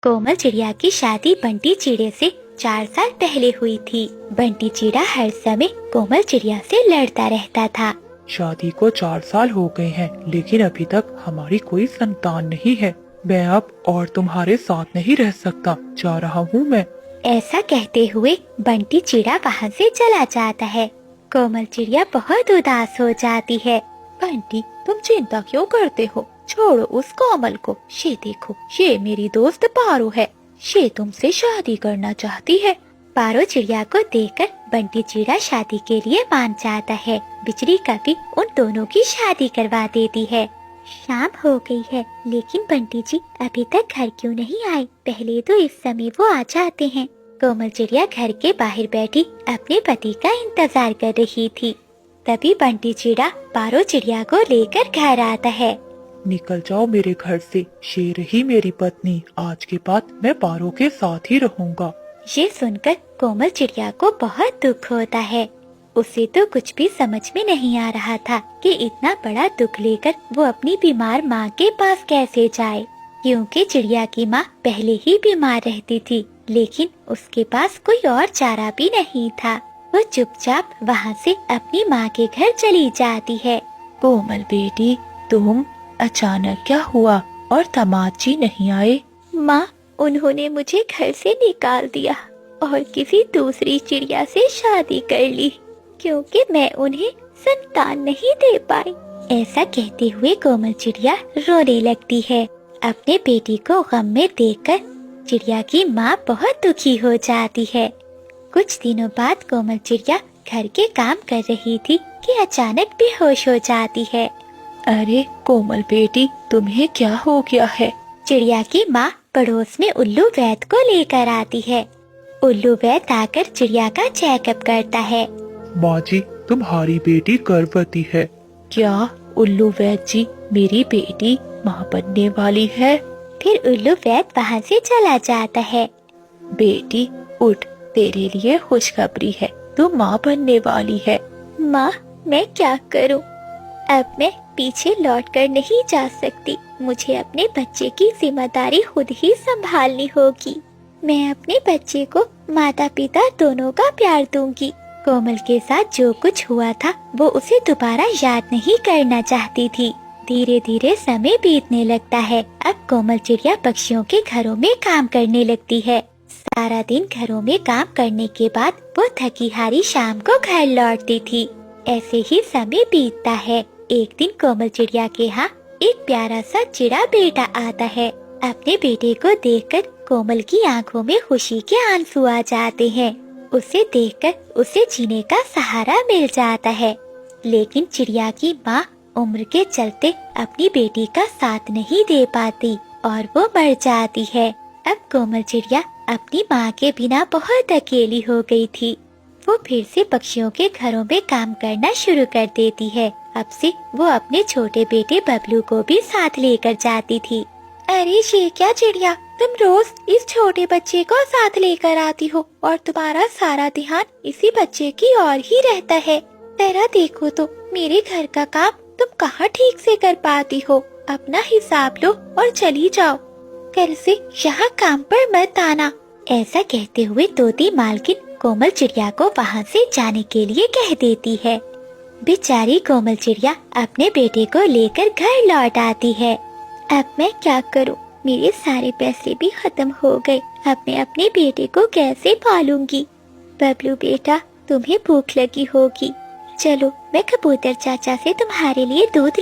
कोमल चिड़िया की शादी बंटी चिड़े से 4 साल पहले हुई थी। बंटी चिड़ा हर समय कोमल चिड़िया से लड़ता रहता था। शादी को 4 साल हो गए हैं, लेकिन अभी तक हमारी कोई संतान नहीं है। मैं अब और तुम्हारे साथ नहीं रह सकता, जा रहा हूँ मैं। ऐसा कहते हुए बंटी चिड़ा वहाँ से चला जाता है। कोमल चिड़िया बहुत उदास हो जाती है। बंटी, तुम चिंता क्यों करते हो? छोड़ो उस कोमल को। ये देखो, ये मेरी दोस्त पारो है। ये तुमसे शादी करना चाहती है। पारो चिड़िया को देखकर बंटी चिड़ा शादी के लिए मान जाता है। बिजली कभी उन दोनों की शादी करवा देती है। शाम हो गई है, लेकिन बंटी जी अभी तक घर क्यों नहीं आए? पहले तो इस समय वो आ जाते हैं। कोमल चिड़िया घर के बाहर बैठी अपने पति का इंतजार कर रही थी। तभी बंटी चिड़ा पारो चिड़िया को लेकर घर आता है। निकल जाओ मेरे घर से, ये रही मेरी पत्नी। आज के बाद मैं पारो के साथ ही रहूँगा। ये सुनकर कोमल चिड़िया को बहुत दुख होता है। उसे तो कुछ भी समझ में नहीं आ रहा था कि इतना बड़ा दुख लेकर वो अपनी बीमार माँ के पास कैसे जाए, क्योंकि चिड़िया की माँ पहले ही बीमार रहती थी, लेकिन उसके पास कोई और चारा भी नहीं था। वो चुपचाप वहाँ से अपनी माँ के घर चली जाती है। कोमल बेटी, तुम अचानक क्या हुआ और दामाद जी नहीं आए? माँ, उन्होंने मुझे घर से निकाल दिया और किसी दूसरी चिड़िया से शादी कर ली, क्योंकि मैं उन्हें संतान नहीं दे पाई। ऐसा कहते हुए कोमल चिड़िया रोने लगती है। अपने बेटी को गम में देखकर चिड़िया की माँ बहुत दुखी हो जाती है। कुछ दिनों बाद कोमल चिड़िया घर के काम कर रही थी कि अचानक बेहोश हो जाती है। अरे कोमल बेटी, तुम्हें क्या हो गया है? चिड़िया की माँ पड़ोस में उल्लू वैद को लेकर आती है। उल्लू वैद आकर चिड़िया का चेकअप करता है। माँ जी, तुम्हारी बेटी गर्भवती है। क्या उल्लू वैद जी, मेरी बेटी माँ बनने वाली है? फिर उल्लू वैद वहाँ से चला जाता है। बेटी उठ, तेरे लिए खुशखबरी है, तू माँ बनने वाली है। माँ, मैं क्या करूँ? अब मैं पीछे लौटकर नहीं जा सकती। मुझे अपने बच्चे की जिम्मेदारी खुद ही संभालनी होगी। मैं अपने बच्चे को माता पिता दोनों का प्यार दूंगी। कोमल के साथ जो कुछ हुआ था वो उसे दोबारा याद नहीं करना चाहती थी। धीरे धीरे समय बीतने लगता है। अब कोमल चिड़िया पक्षियों के घरों में काम करने लगती है। सारा दिन घरों में काम करने के बाद वो थकी हारी शाम को घर लौटती थी। ऐसे ही समय बीतता है। एक दिन कोमल चिड़िया के यहाँ एक प्यारा सा चिड़ा बेटा आता है। अपने बेटे को देखकर कोमल की आंखों में खुशी के आंसू आ जाते हैं। उसे देखकर उसे जीने का सहारा मिल जाता है। लेकिन चिड़िया की माँ उम्र के चलते अपनी बेटी का साथ नहीं दे पाती और वो मर जाती है। अब कोमल चिड़िया अपनी माँ के बिना बहुत अकेली हो गई थी। वो फिर से पक्षियों के घरों में काम करना शुरू कर देती है। अब से वो अपने छोटे बेटे बबलू को भी साथ लेकर जाती थी। अरे ये क्या चिड़िया, तुम रोज इस छोटे बच्चे को साथ लेकर आती हो और तुम्हारा सारा ध्यान इसी बच्चे की ओर ही रहता है। तेरा देखो तो मेरे घर का काम तुम कहाँ ठीक से कर पाती हो। अपना हिसाब लो और चली जाओ। कल से यहाँ काम पर मत आना। ऐसा कहते हुए तोती मालकिन कोमल चिड़िया को वहाँ से जाने के लिए कह देती है। बेचारी कोमल चिड़िया अपने बेटे को लेकर घर लौट आती है। अब मैं क्या करूं? मेरे सारे पैसे भी खत्म हो गए। अब मैं अपने बेटे को कैसे पालूंगी? बबलू बेटा, तुम्हें भूख लगी होगी। चलो, मैं कबूतर चाचा से तुम्हारे लिए दूध